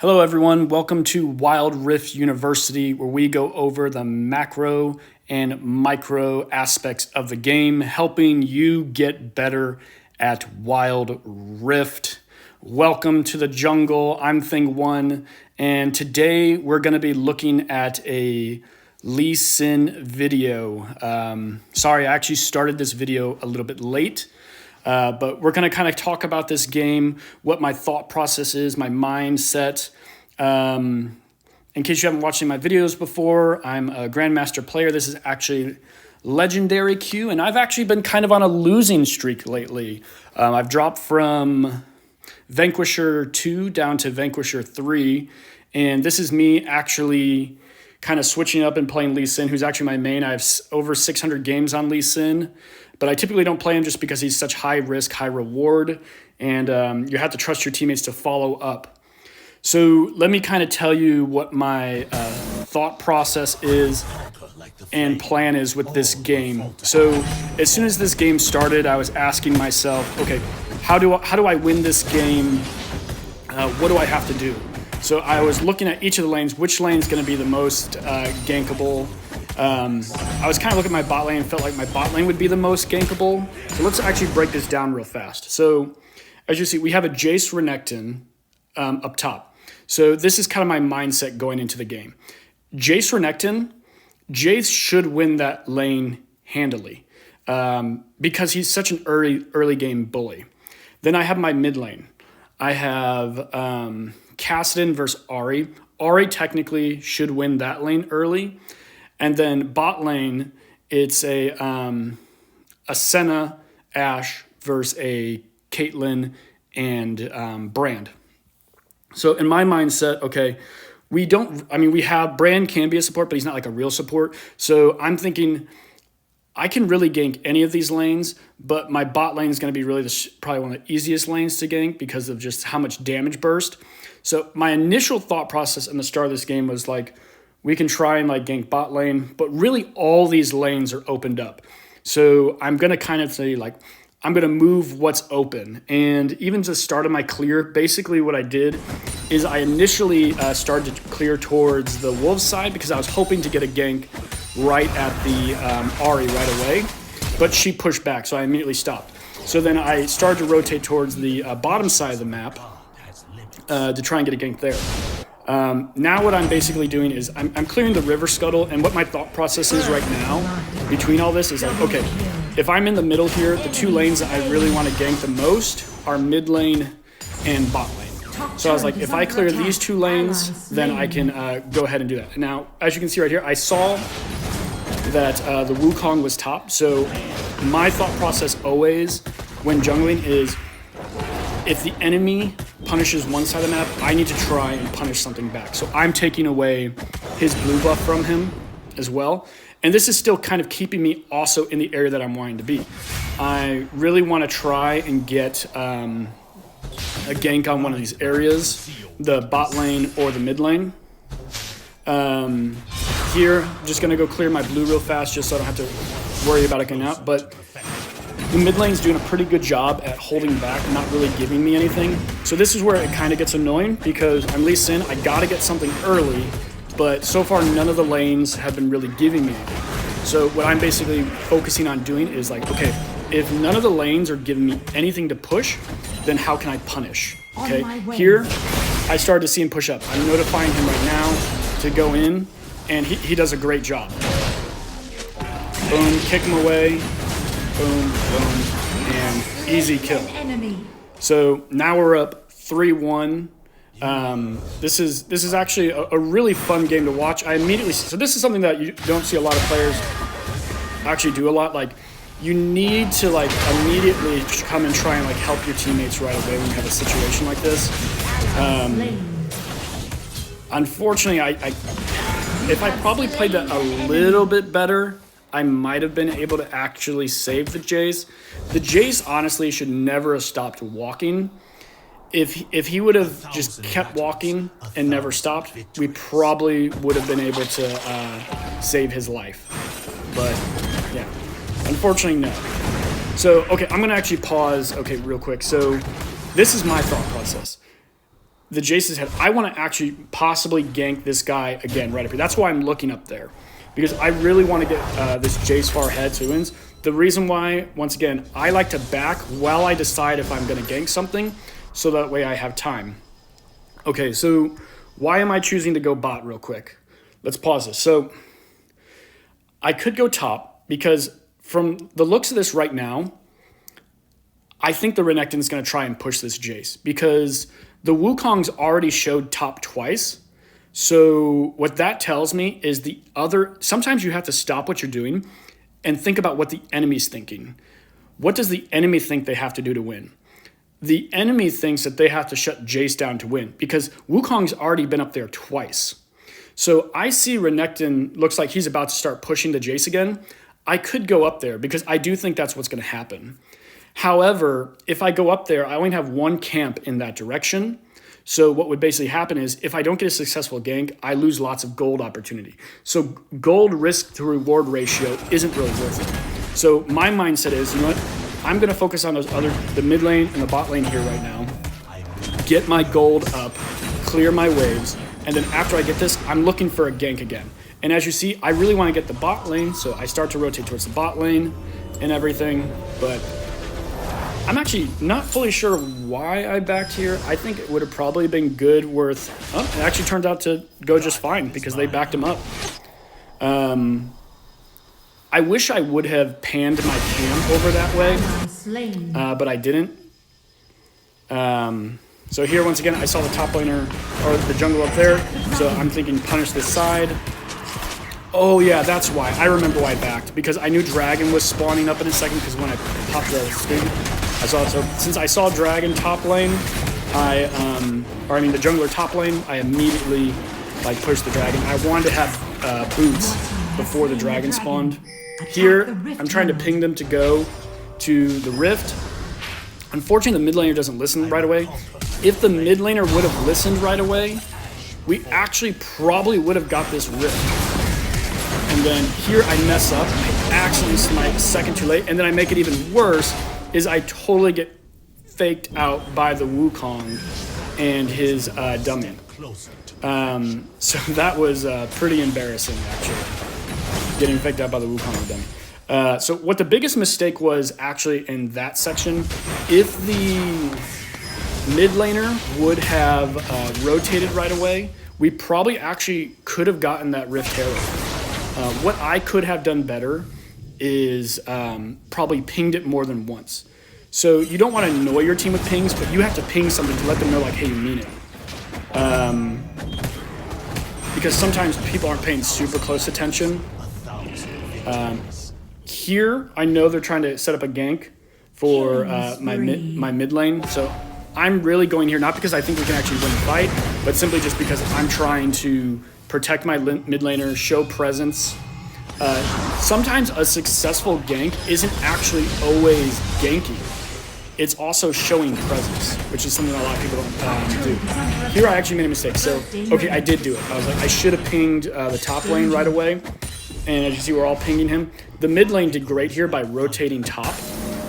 Hello, everyone. Welcome to Wild Rift University, where we go over the macro and micro aspects of the game, helping you get better at Wild Rift. Welcome to the jungle. I'm Thing One, and today we're going to be looking at a Lee Sin video. Sorry, I actually started this video a little bit late. But we're going to kind of talk about this game, what my thought process is, my mindset. In case you haven't watched any of my videos before, I'm a Grandmaster player. This is actually Legendary Q, and I've actually been kind of on a losing streak lately. I've dropped from Vanquisher 2 down to Vanquisher 3, and this is me actually kind of switching up and playing Lee Sin, who's actually my main. I have over 600 games on Lee Sin. But I typically don't play him just because he's such high risk, high reward, and you have to trust your teammates to follow up. So let me kind of tell you what my thought process is and plan is with this game. So as soon as this game started, I was asking myself, okay, how do I win this game? What do I have to do? So I was looking at each of the lanes, which lane is going to be the most gankable. I was kind of looking at my bot lane and felt like my bot lane would be the most gankable. So let's actually break this down real fast. So as you see, we have a Jace Renekton up top. So this is kind of my mindset going into the game. Jace Renekton, Jace should win that lane handily because he's such an early game bully. Then I have my mid lane. I have Kassadin versus Ahri. Ahri technically should win that lane early. And then bot lane, it's a Senna, Ashe versus a Caitlyn and Brand. So in my mindset, okay, we have Brand can be a support, but he's not like a real support. So I'm thinking I can really gank any of these lanes, but my bot lane is going to be really probably one of the easiest lanes to gank because of just how much damage burst. So my initial thought process in the start of this game was like, we can try and like gank bot lane, but really all these lanes are opened up. So I'm going to kind of say like, I'm going to move what's open. And even to the start of my clear, basically what I did is I initially started to clear towards the Wolves side because I was hoping to get a gank right at the Ahri right away, but she pushed back, so I immediately stopped. So then I started to rotate towards the bottom side of the map to try and get a gank there. Now what I'm basically doing is I'm clearing the river scuttle, and what my thought process is right now between all this is like, okay, if I'm in the middle here, the two lanes that I really want to gank the most are mid lane and bot lane. So I was like, if I clear these two lanes, then I can go ahead and do that. Now, as you can see right here, I saw that the Wukong was top. So my thought process always when jungling is if the enemy punishes one side of the map, I need to try and punish something back. So I'm taking away his blue buff from him as well. And this is still kind of keeping me also in the area that I'm wanting to be. I really want to try and get a gank on one of these areas, the bot lane or the mid lane. Here, I'm just going to go clear my blue real fast just so I don't have to worry about it getting out. But the mid lane's doing a pretty good job at holding back, not really giving me anything. So this is where it kind of gets annoying because I'm Lee Sin, I got to get something early, but so far none of the lanes have been really giving me anything. So what I'm basically focusing on doing is like, okay, if none of the lanes are giving me anything to push, then how can I punish? Okay, here I started to see him push up. I'm notifying him right now to go in, and he does a great job. Boom, kick him away. Boom, boom, and easy kill. So now we're up 3-1. This is actually a really fun game to watch. So this is something that you don't see a lot of players actually do a lot. Like, you need to like immediately come and try and like help your teammates right away when you have a situation like this. Unfortunately, if I probably played that a little bit better, I might have been able to actually save the Jace. The Jace honestly should never have stopped walking. If he would have just kept walking and never stopped, we probably would have been able to save his life. But yeah, unfortunately, no. So, okay, I'm going to actually pause, okay, real quick. So this is my thought process. the Jace's head. I want to actually possibly gank this guy again right up here. That's why I'm looking up there, because I really want to get this Jace far ahead so he wins. The reason why, once again, I like to back while I decide if I'm going to gank something, so that way I have time. Okay, so why am I choosing to go bot real quick? Let's pause this. So I could go top, because from the looks of this right now, I think the Renekton is going to try and push this Jace, because the Wukong's already showed top twice. So what that tells me is sometimes you have to stop what you're doing and think about what the enemy's thinking. What does the enemy think they have to do to win? The enemy thinks that they have to shut Jace down to win, because Wukong's already been up there twice. So I see Renekton looks like he's about to start pushing the Jace again. I could go up there, because I do think that's what's going to happen. However, if I go up there, I only have one camp in that direction. So what would basically happen is, if I don't get a successful gank, I lose lots of gold opportunity. So gold risk to reward ratio isn't really worth it. So my mindset is, you know what? I'm going to focus on the mid lane and the bot lane here right now. Get my gold up, clear my waves, and then after I get this, I'm looking for a gank again. And as you see, I really want to get the bot lane, so I start to rotate towards the bot lane and everything, but I'm actually not fully sure why I backed here. I think it would have probably been good worth... Oh, it actually turned out to go just fine because they backed him up. I wish I would have panned my camp over that way, but I didn't. So here, once again, I saw the top laner, or the jungle up there, so I'm thinking punish this side. Oh yeah, that's why. I remember why I backed, because I knew Dragon was spawning up in a second, because when I popped the screen, I saw it. So since I saw Dragon top lane, the jungler top lane, I immediately pushed the Dragon. I wanted to have boots before the Dragon spawned. Here, I'm trying to ping them to go to the Rift. Unfortunately, the mid laner doesn't listen right away. If the mid laner would have listened right away, we actually probably would have got this Rift. And then here I mess up, I accidentally smite a second too late, and then I make it even worse, is I totally get faked out by the Wukong and his dummy. So that was pretty embarrassing, actually, getting faked out by the Wukong and dummy. So what the biggest mistake was actually in that section, if the mid laner would have rotated right away, we probably actually could have gotten that Rift Herald. What I could have done better is probably pinged it more than once. So you don't want to annoy your team with pings, but you have to ping something to let them know, like, hey, you mean it. Because sometimes people aren't paying super close attention. Here, I know they're trying to set up a gank for my mid lane, so I'm really going here, not because I think we can actually win the fight, but simply just because I'm trying to protect my mid laner, show presence. Sometimes a successful gank isn't actually always ganking. It's also showing presence, which is something a lot of people don't do. Here I actually made a mistake. So, okay, I did do it. I was like, I should have pinged the top lane right away. And as you see, we're all pinging him. The mid lane did great here by rotating top.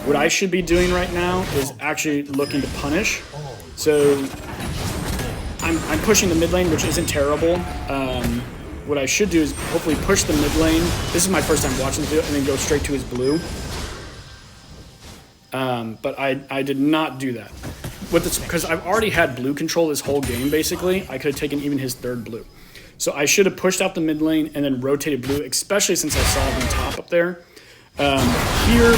What I should be doing right now is actually looking to punish. So I'm pushing the mid lane, which isn't terrible. What I should do is hopefully push the mid lane. This is my first time watching the video, and then go straight to his blue. But I did not do that. Because I've already had blue control this whole game, basically. I could have taken even his third blue. So I should have pushed out the mid lane and then rotated blue, especially since I saw him top up there. Here,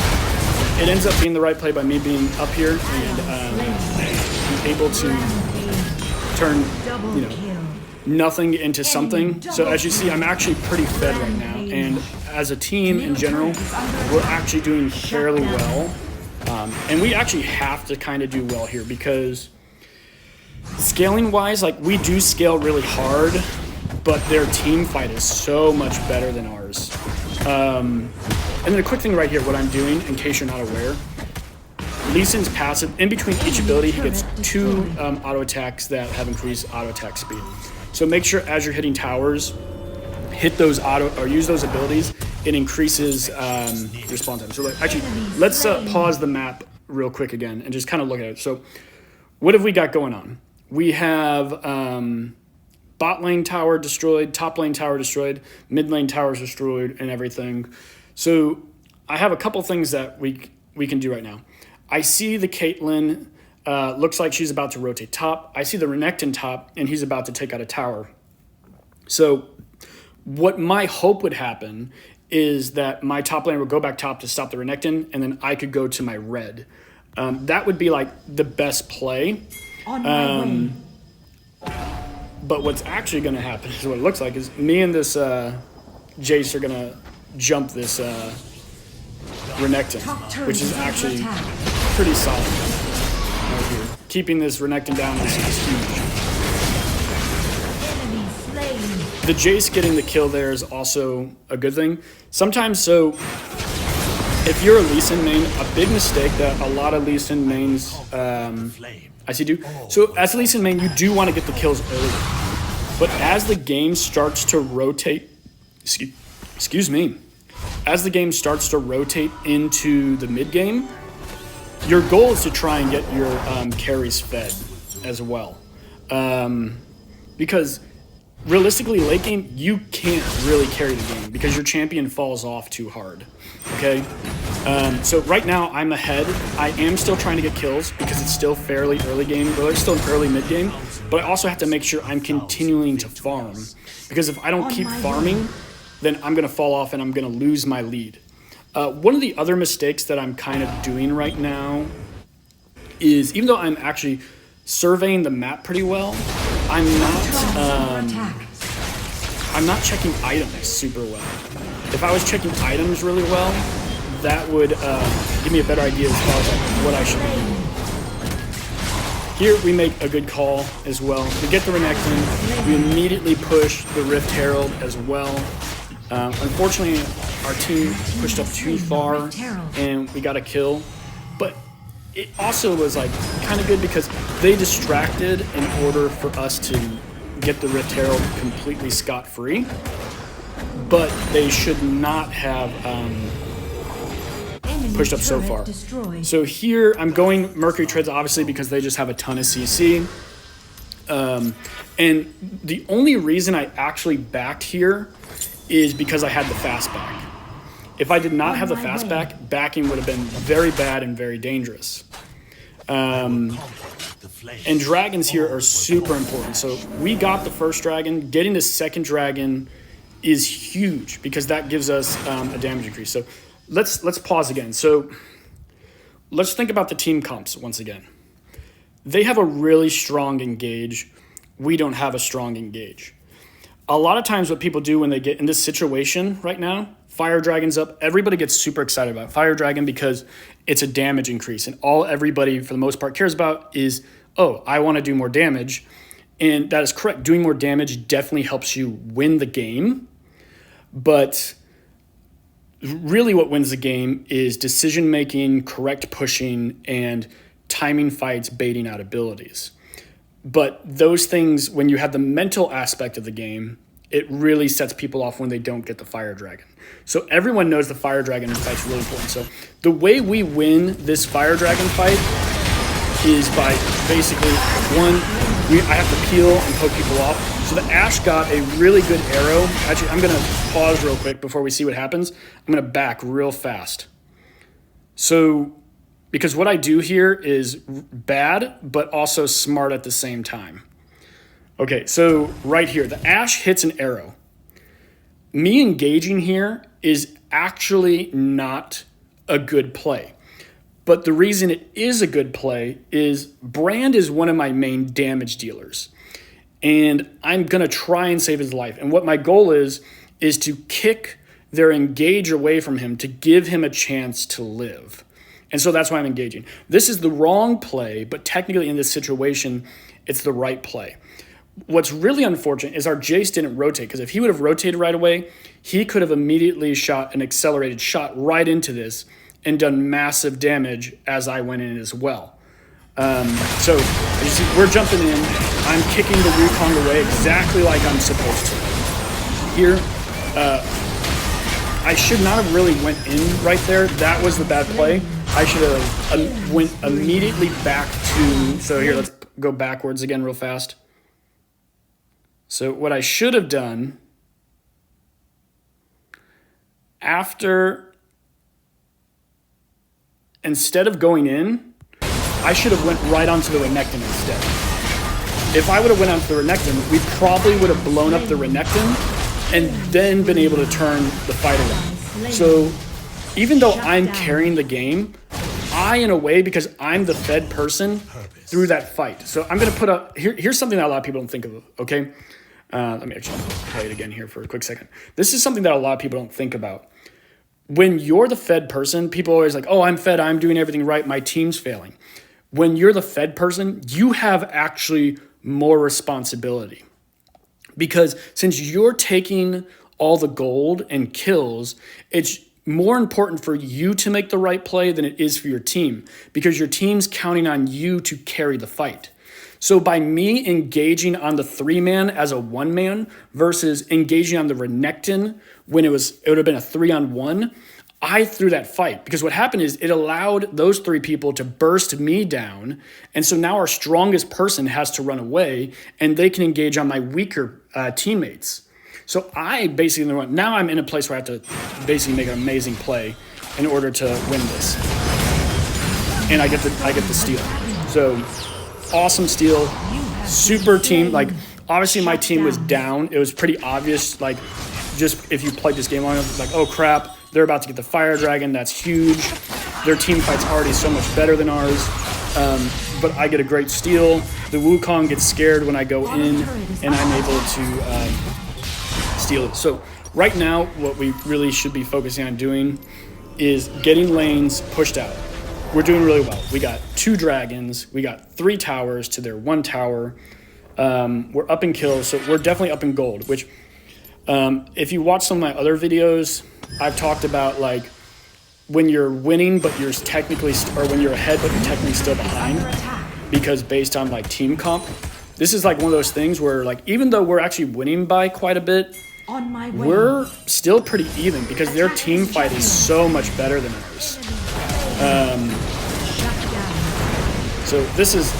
it ends up being the right play by me being up here and being able to turn, nothing into something. So as you see, I'm actually pretty fed right now. And as a team in general, we're actually doing fairly well. And we actually have to kind of do well here, because scaling wise, we do scale really hard, but their team fight is so much better than ours. And then a quick thing right here, what I'm doing, in case you're not aware, Lee Sin's passive, in between each ability, he gets 2 auto attacks that have increased auto attack speed. So make sure as you're hitting towers, hit those use those abilities. It increases your spawn time. So actually, let's pause the map real quick again and just kind of look at it. So what have we got going on? We have bot lane tower destroyed, top lane tower destroyed, mid lane towers destroyed, and everything. So I have a couple things that we can do right now. I see the Caitlyn, looks like she's about to rotate top. I see the Renekton top, and he's about to take out a tower. So what my hope would happen is that my top laner would go back top to stop the Renekton, and then I could go to my red. That would be like the best play. On my way. But what's actually going to happen is what it looks like is me and this Jace are going to jump this Renekton, Top turret which is is under actually attack. pretty solid right here. Keeping this Renekton down is huge. Enemy slain. The Jace getting the kill there is also a good thing. Sometimes, so if you're a Lee Sin main, a big mistake that a lot of Lee Sin mains I see do. So as a Lee Sin main, you do want to get the kills early. But as the game starts to rotate, excuse me, as the game starts to rotate into the mid game, your goal is to try and get your carries fed as well. Because realistically, late game, you can't really carry the game because your champion falls off too hard, okay? So right now, I'm ahead. I am still trying to get kills because it's still fairly early game, or it's still an early mid game, but I also have to make sure I'm continuing to farm because if I don't keep farming, then I'm going to fall off and I'm going to lose my lead. One of the other mistakes that I'm kind of doing right now is, even though I'm actually surveying the map pretty well, I'm not checking items super well. If I was checking items really well, that would give me a better idea as far as like what I should be doing. Here we make a good call as well. We get the Renekton, we immediately push the Rift Herald as well. Unfortunately, our team pushed up too far and we got a kill, but it also was like kind of good because they distracted in order for us to get the Rift Herald completely scot-free, but they should not have pushed up so far. So here I'm going Mercury Treads obviously because they just have a ton of CC. And the only reason I actually backed here is because I had the fast back. If I did not have the fast back, backing would have been very bad and very dangerous. And dragons here are super important. So we got the first dragon. Getting the second dragon is huge because that gives us a damage increase. So let's pause again. So let's think about the team comps once again. They have a really strong engage. We don't have a strong engage. A lot of times what people do when they get in this situation right now, Fire Dragon's up, everybody gets super excited about Fire Dragon because it's a damage increase. And all everybody, for the most part, cares about is, oh, I want to do more damage. And that is correct. Doing more damage definitely helps you win the game. But really what wins the game is decision-making, correct pushing, and timing fights, baiting out abilities. But those things, when you have the mental aspect of the game, it really sets people off when they don't get the Fire Dragon. So everyone knows the Fire Dragon fight's really important. So the way we win this Fire Dragon fight is by basically, one, I have to peel and poke people off. So the Ashe got a really good arrow. Actually, I'm going to pause real quick before we see what happens. I'm going to back real fast. So, because what I do here is bad, but also smart at the same time. Okay, so right here, the Ashe hits an arrow. Me engaging here is actually not a good play. But the reason it is a good play is Brand is one of my main damage dealers. And I'm going to try and save his life. And what my goal is to kick their engage away from him to give him a chance to live. And so that's why I'm engaging. This is the wrong play, but technically in this situation, it's the right play. What's really unfortunate is our Jace didn't rotate, because if he would have rotated right away, he could have immediately shot an accelerated shot right into this and done massive damage as I went in as well. So as you see, we're jumping in. I'm kicking the Wukong away exactly like I'm supposed to. Here, I should not have really went in right there. That was the bad play. I should have went immediately back to, so here, let's go backwards again real fast. So what I should have done instead of going in, I should have went right onto the Renekton instead. If I would have went onto the Renekton, we probably would have blown up the Renekton and then been able to turn the fight around. So even though I'm carrying the game, in a way, because I'm the fed person through that fight. So I'm going to put up, here's something that a lot of people don't think of, okay? Let me actually play it again here for a quick second. This is something that a lot of people don't think about. When you're the fed person, people are always like, oh, I'm fed, I'm doing everything right, my team's failing. When you're the fed person, you have actually more responsibility. Because since you're taking all the gold and kills, it's more important for you to make the right play than it is for your team, because your team's counting on you to carry the fight. So by me engaging on the 3-man as a 1-man versus engaging on the Renekton when it would have been a 3-on-1, I threw that fight, because what happened is it allowed those 3 people to burst me down. And so now our strongest person has to run away and they can engage on my weaker teammates. So I basically, now I'm in a place where I have to basically make an amazing play in order to win this. And I get the steal. So awesome steal, super team. Like, obviously my team was down. It was pretty obvious, like, just if you played this game long enough, like, oh crap, they're about to get the Fire Dragon. That's huge. Their team fight's already so much better than ours. But I get a great steal. The Wukong gets scared when I go in, and I'm able to steal it. So right now, what we really should be focusing on doing is getting lanes pushed out. We're doing really well. We got 2 dragons. We got 3 towers to their 1 tower. We're up in kills, so we're definitely up in gold, which if you watch some of my other videos, I've talked about, like, when you're winning, but you're technically, or when you're ahead, but you're technically still behind, because based on, like, team comp, this is like one of those things where, like, even though we're actually winning by quite a bit, we're still pretty even, because their team fight is so much better than ours. So this is,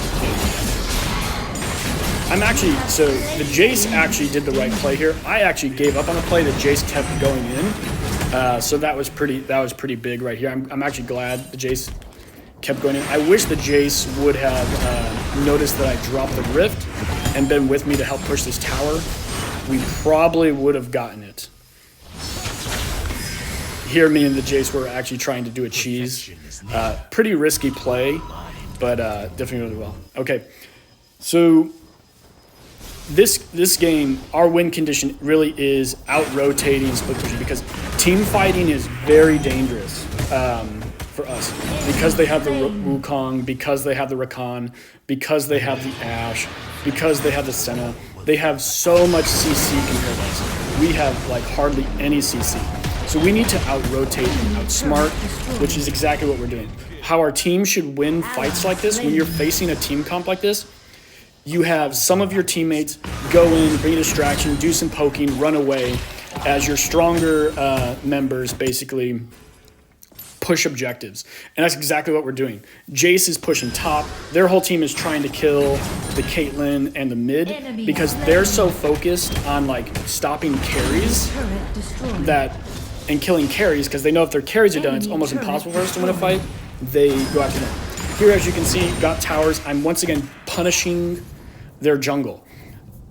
so the Jace actually did the right play here. I actually gave up on the play. The Jace kept going in. So that was pretty big right here. I'm actually glad the Jace kept going in. I wish the Jace would have noticed that I dropped the Rift and been with me to help push this tower. We probably would have gotten it. Here, me and the Jace were actually trying to do a cheese. Pretty risky play, but definitely really well. Okay, so this game, our win condition really is out-rotating split pushing, because team fighting is very dangerous for us, because they have the Wukong, because they have the Rakan, because they have the Ashe, because they have the Senna. They have so much CC compared to us. We have, like, hardly any CC. So we need to out-rotate and outsmart, which is exactly what we're doing. How our team should win fights like this, when you're facing a team comp like this, you have some of your teammates go in, bring a distraction, do some poking, run away, as your stronger members basically push objectives. And that's exactly what we're doing. Jace is pushing top. Their whole team is trying to kill the Caitlyn and the mid, because they're so focused on, like, stopping carries and killing carries, because they know if their carries are done, it's almost impossible for us to win a fight. They go after them. Here, as you can see, got towers. I'm once again punishing their jungle.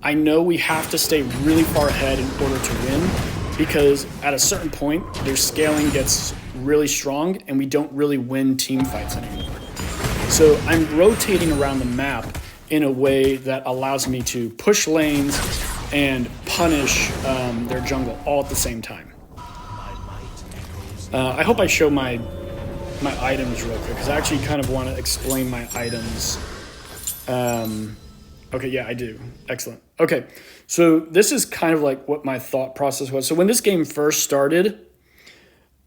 I know we have to stay really far ahead in order to win, because at a certain point, their scaling gets really strong and we don't really win team fights anymore. So I'm rotating around the map in a way that allows me to push lanes and punish their jungle all at the same time. I hope I show my items real quick, because I actually kind of want to explain my items. Okay, yeah, I do. Excellent. Okay, so this is kind of like what my thought process was. So when this game first started,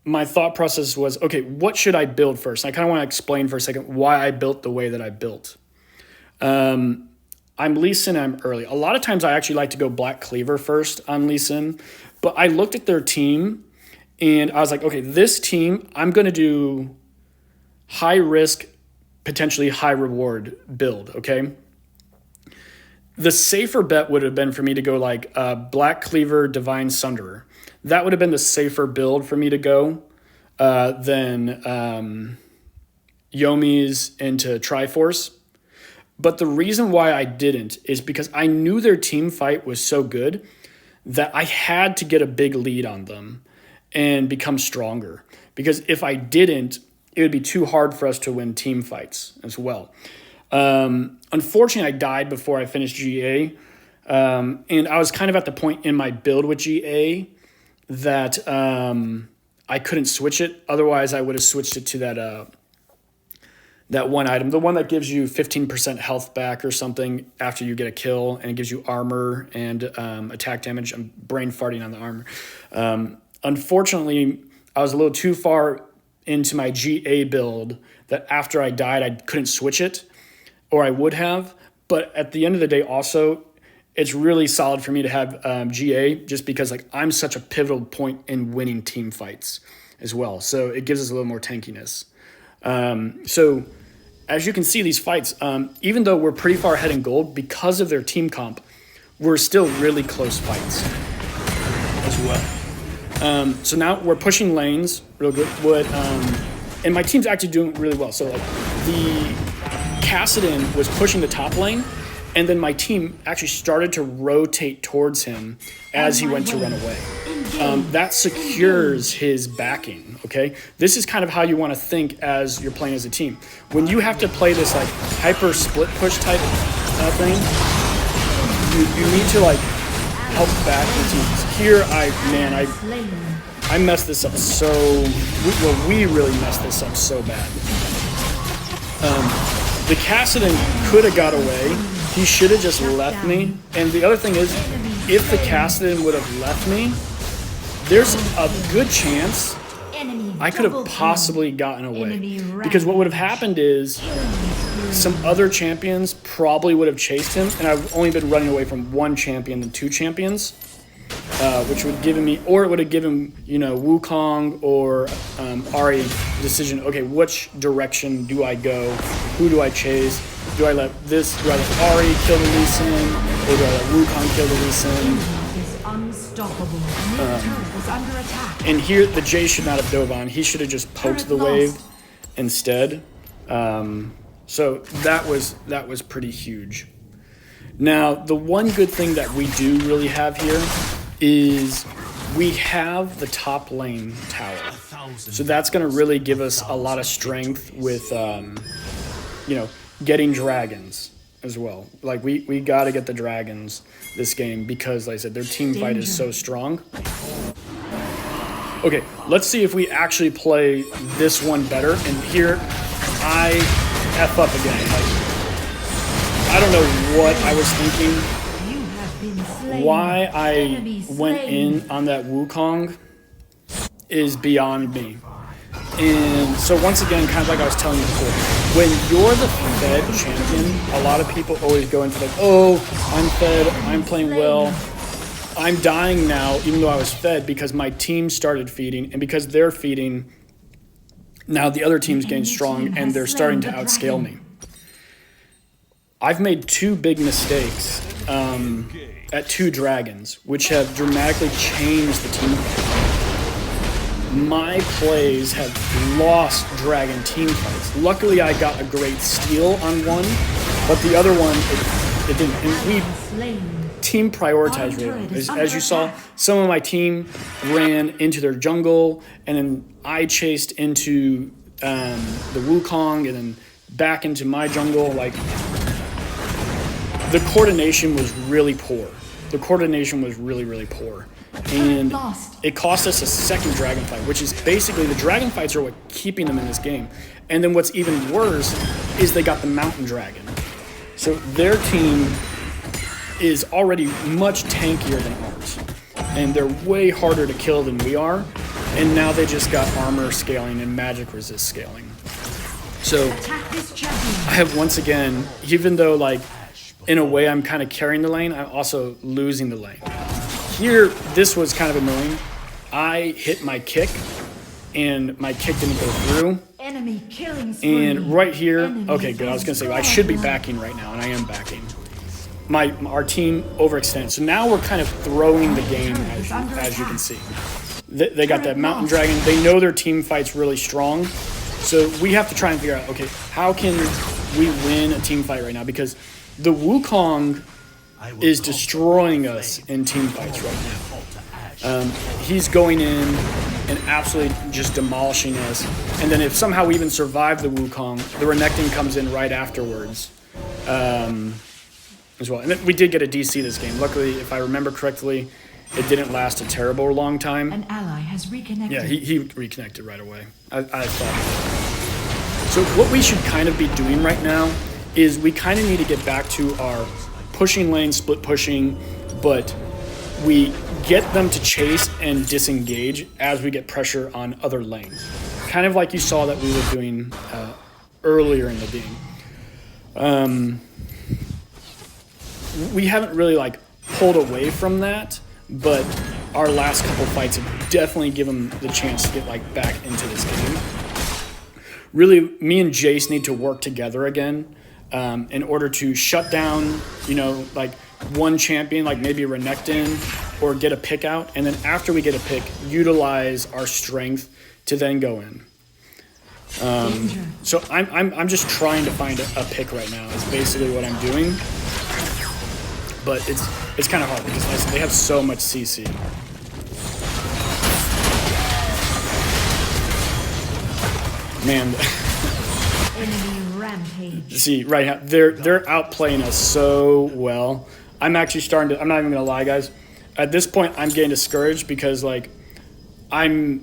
my thought process was, okay, what should I build first? And I kind of want to explain for a second why I built the way that I built. I'm Lee Sin, I'm early. A lot of times I actually like to go Black Cleaver first on Lee Sin, but I looked at their team and I was like, okay, this team, I'm going to do high risk, potentially high reward build, okay? The safer bet would have been for me to go like Black Cleaver, Divine Sunderer. That would have been the safer build for me to go than Yomi's into Triforce. But the reason why I didn't is because I knew their team fight was so good that I had to get a big lead on them and become stronger. Because if I didn't, it would be too hard for us to win team fights as well. Unfortunately, I died before I finished GA. And I was kind of at the point in my build with GA that I couldn't switch it. Otherwise, I would have switched it to that one item, the one that gives you 15% health back or something after you get a kill, and it gives you armor and attack damage. I'm brain farting on the armor. Unfortunately, I was a little too far into my GA build that after I died, I couldn't switch it, or I would have. But at the end of the day, also, it's really solid for me to have GA just because like I'm such a pivotal point in winning team fights as well. So it gives us a little more tankiness. So as you can see, these fights, even though we're pretty far ahead in gold, because of their team comp, we're still really close fights as well. So now we're pushing lanes real good. And my team's actually doing really well. So like the Kassadin was pushing the top lane, and then my team actually started to rotate towards him as he went to run away. That secures his backing, okay? This is kind of how you want to think as you're playing as a team. When you have to play this like hyper split push type thing, you need to like help back the teams. Here, I messed this up so, we really messed this up so bad. The Kassadin could have got away. He should have just left me. And the other thing is, if the Kassadin would have left me, there's a good chance I could have possibly gotten away. Because what would have happened is some other champions probably would have chased him, and I've only been running away from one champion than two champions, which would give me, or it would have given, Wukong or Ahri decision, okay, which direction do I go? Who do I chase? Do I let Ahri kill the Lee Sin, or do I let Wukong kill the Lee Sin? Unstoppable. Was under attack. And here, the Jay should not have dove on. He should have just poked the wave instead. So that was pretty huge. Now, the one good thing that we do really have here is we have the top lane tower. So that's going to really give us a lot of strength with, getting dragons as well. Like, we got to get the dragons this game because, like I said, their team fight is so strong. Okay, let's see if we actually play this one better. And here, I F up again. Like, I don't know what I was thinking. Why I went in on that Wukong is beyond me. And so once again, kind of like I was telling you before, when you're the Fed champion, a lot of people always go into like, oh, I'm Fed, I'm playing well. I'm dying now, even though I was Fed, because my team started feeding, and because they're feeding, now the other team's getting strong, and they're starting to outscale me. I've made two big mistakes at two dragons, which have dramatically changed the team fight. My plays have lost dragon team fights. Luckily, I got a great steal on one, but the other one, it didn't. And we team prioritized really. As you saw, some of my team ran into their jungle, and then I chased into the Wukong, and then back into my jungle. Like, the coordination was really poor. The coordination was really, really poor. And it cost us a second dragon fight, which is basically the dragon fights are what keeping them in this game. And then what's even worse is they got the mountain dragon. So their team is already much tankier than ours. And they're way harder to kill than we are. And now they just got armor scaling and magic resist scaling. So I have once again, even though like in a way I'm kind of carrying the lane, I'm also losing the lane. Here, this was kind of annoying. I hit my kick, and my kick didn't go through. Enemy killing spree. And right here, okay, good. I was going to say, I should be backing right now, and I am backing. our team overextended. So now we're kind of throwing the game, as you can see. They got that mountain dragon. They know their team fight's really strong. So we have to try and figure out, okay, how can we win a team fight right now? Because the Wukong is destroying us in team fights right now. He's going in and absolutely just demolishing us. And then if somehow we even survive the Wukong, the Renekton comes in right afterwards as well. And then we did get a DC this game. Luckily, if I remember correctly, it didn't last a terrible long time. An ally has reconnected. Yeah, he reconnected right away. I thought. So what we should kind of be doing right now is we kind of need to get back to our pushing lane, split pushing, but we get them to chase and disengage as we get pressure on other lanes. Kind of like you saw that we were doing earlier in the game. We haven't really like pulled away from that, but our last couple fights have definitely given them the chance to get like back into this game. Really, me and Jace need to work together again in order to shut down, like one champion, like maybe Renekton, or get a pick out, and then after we get a pick, utilize our strength to then go in. So I'm just trying to find a pick right now. Is basically what I'm doing, but it's kind of hard because like, they have so much CC. Man. Enemy rampage. See, right now, they're outplaying us so well. I'm actually starting to, I'm not even going to lie, guys. At this point, I'm getting discouraged because, like, I don't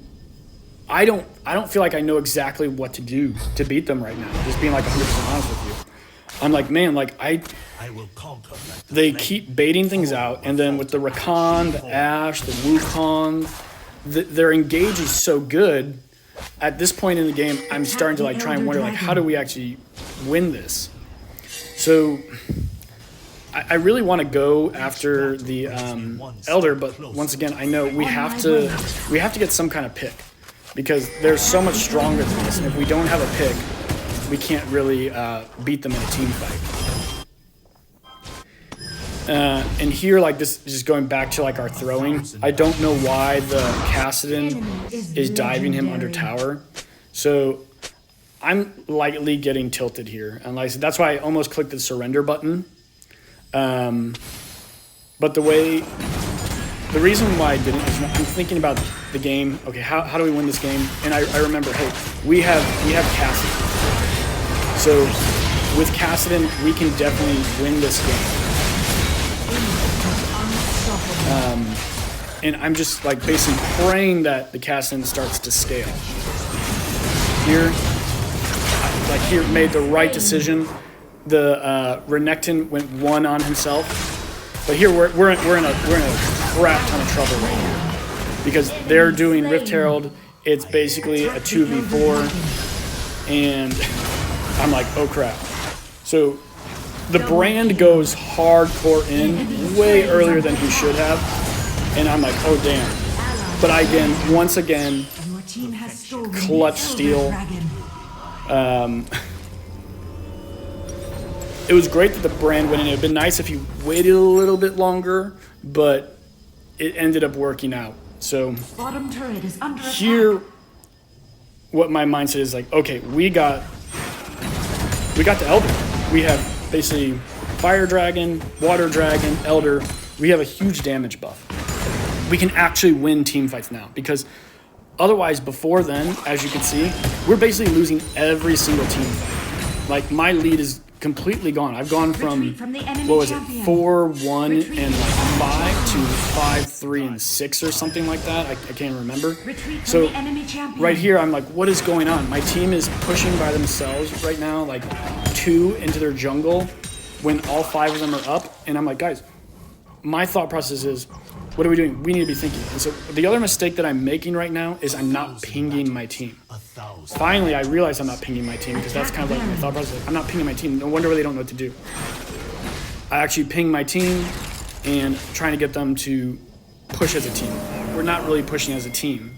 feel like I know exactly what to do to beat them right now. Just being, like, 100% honest with you. I'm like, man, like, they keep baiting things out, and then with the Rakan, the Ashe, the Wukong, their engage is so good. At this point in the game, I'm starting to like try and wonder like how do we actually win this? So I really want to go after the Elder, but once again, I know we have to get some kind of pick because they're so much stronger than us, and if we don't have a pick, we can't really beat them in a team fight. And here, like this, just going back to like our throwing, I don't know why the Kassadin is diving him under tower. So I'm lightly getting tilted here. And like that's why I almost clicked the surrender button. But the reason why I didn't is I'm thinking about the game. Okay, how do we win this game? And I remember, hey, we have Kassadin. So with Kassadin, we can definitely win this game. And I'm just like basically praying that the Kassadin starts to scale. Here made the right decision. The Renekton went one on himself, but here we're in a crap ton of trouble right here because they're doing Rift Herald. It's basically a 2v4, and I'm like, oh crap. So the brand goes hardcore in way earlier than he should have, and I'm like, oh damn. But once again, clutch steal. It was great that the brand went in. It would have been nice if he waited a little bit longer, but it ended up working out. So Bottom turret is under attack. Here, what my mindset is like, okay, we got the Elder. We have basically Fire Dragon, Water Dragon, Elder. We have a huge damage buff. We can actually win team fights now because otherwise before then, as you can see, we're basically losing every single team fight. Like my lead is completely gone. I've gone from what was it, 4-1 and like 5 to 5-3 and 6 or something like that. I can't remember. So right here, I'm like, what is going on? My team is pushing by themselves right now, like 2 into their jungle when all 5 of them are up. And I'm like, guys, my thought process is, what are we doing? We need to be thinking. And so the other mistake that I'm making right now is I'm not pinging my team. Finally, I realize I'm not pinging my team because that's kind of like my thought process. I'm not pinging my team. No wonder they don't know what to do. I actually ping my team and trying to get them to push as a team. We're not really pushing as a team.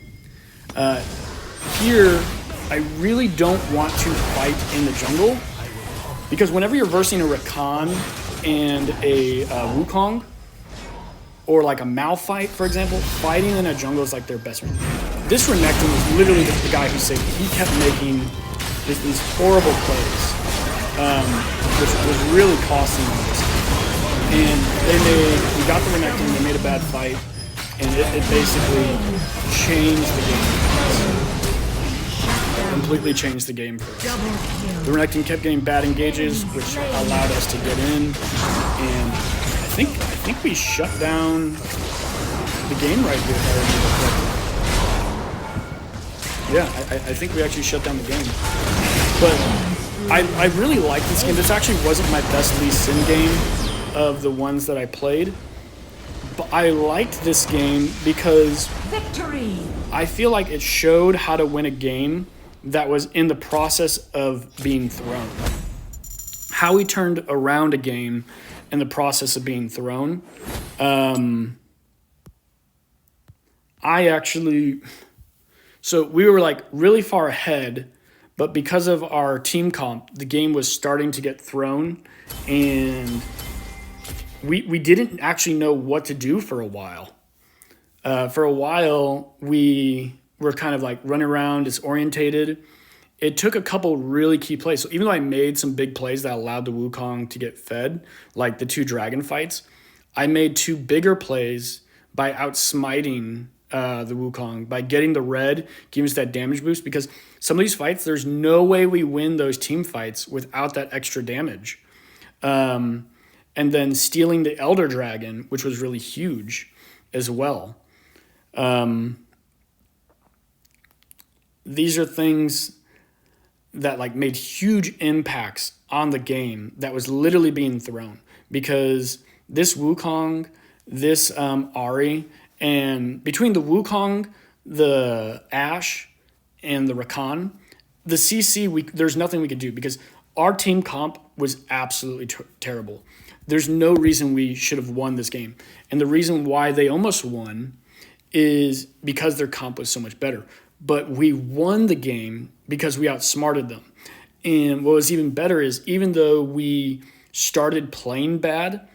Here, I really don't want to fight in the jungle because whenever you're versing a Rakan and a Wukong, or like a Malphite, for example, fighting in a jungle is like their best friend. This Renekton was literally the guy who saved it. He kept making these horrible plays, which was really costing them this game. And we got the Renekton, they made a bad fight, and it basically changed the game. Completely changed the game for us. The Renekton kept getting bad engages, which allowed us to get in, and I think we shut down the game right here, if I remember correctly. Yeah, I think we actually shut down the game. But I really like this game. This actually wasn't my best Lee Sin game of the ones that I played. But I liked this game because Victory! I feel like it showed how to win a game that was in the process of being thrown. How he turned around a game in the process of being thrown. So we were like really far ahead, but because of our team comp, the game was starting to get thrown, and we didn't actually know what to do for a while. For a while, we were kind of like running around disorientated. It took a couple really key plays. So even though I made some big plays that allowed the Wukong to get fed, like the 2 dragon fights, I made 2 bigger plays by outsmiting the Wukong, by getting the red, giving us that damage boost, because some of these fights, there's no way we win those team fights without that extra damage. And then stealing the Elder Dragon, which was really huge as well. These are things that like made huge impacts on the game that was literally being thrown, because this Wukong, this Ahri, and between the Wukong, the Ashe, and the Rakan, the CC, there's nothing we could do because our team comp was absolutely terrible. There's no reason we should have won this game. And the reason why they almost won is because their comp was so much better. But we won the game because we outsmarted them. And what was even better is, even though we started playing bad,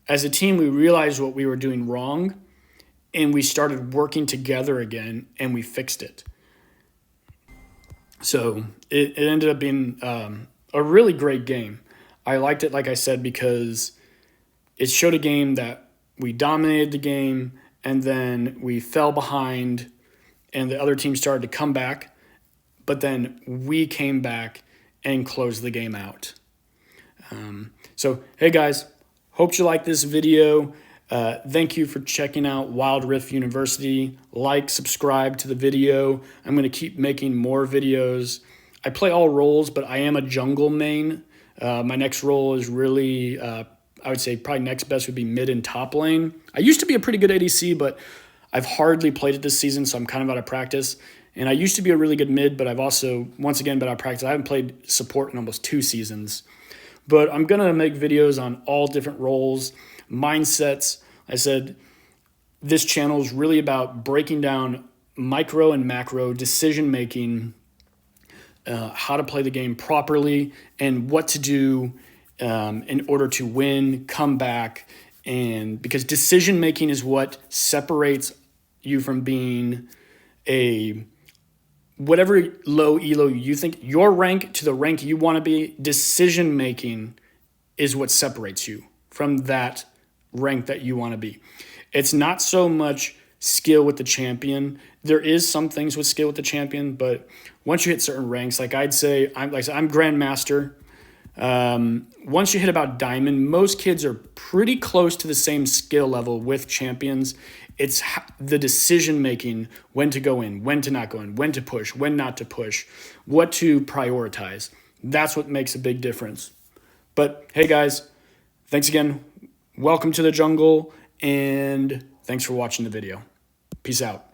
as a team we realized what we were doing wrong, and we started working together again, and we fixed it. So it ended up being a really great game. I liked it, like I said, because it showed a game that we dominated the game, and then we fell behind, and the other team started to come back, but then we came back and closed the game out. So, hey guys, hope you like this video. Thank you for checking out Wild Rift University. Like, subscribe to the video. I'm going to keep making more videos. I play all roles, but I am a jungle main. My next role is really, I would say probably next best would be mid and top lane. I used to be a pretty good ADC, but I've hardly played it this season, so I'm kind of out of practice. And I used to be a really good mid, but I've also, once again, been out of practice. I haven't played support in almost 2 seasons. But I'm going to make videos on all different roles, mindsets. I said this channel is really about breaking down micro and macro decision-making, how to play the game properly, and what to do in order to win, come back, and because decision-making is what separates you from being a whatever low elo you think, your rank to the rank you want to be, decision-making is what separates you from that rank that you want to be. It's not so much skill with the champion. There is some things with skill with the champion, but once you hit certain ranks, like I'd say, I'm Grandmaster. Once you hit about Diamond, most kids are pretty close to the same skill level with champions. It's the decision-making, when to go in, when to not go in, when to push, when not to push, what to prioritize. That's what makes a big difference. But hey guys, thanks again. Welcome to the jungle, and thanks for watching the video. Peace out.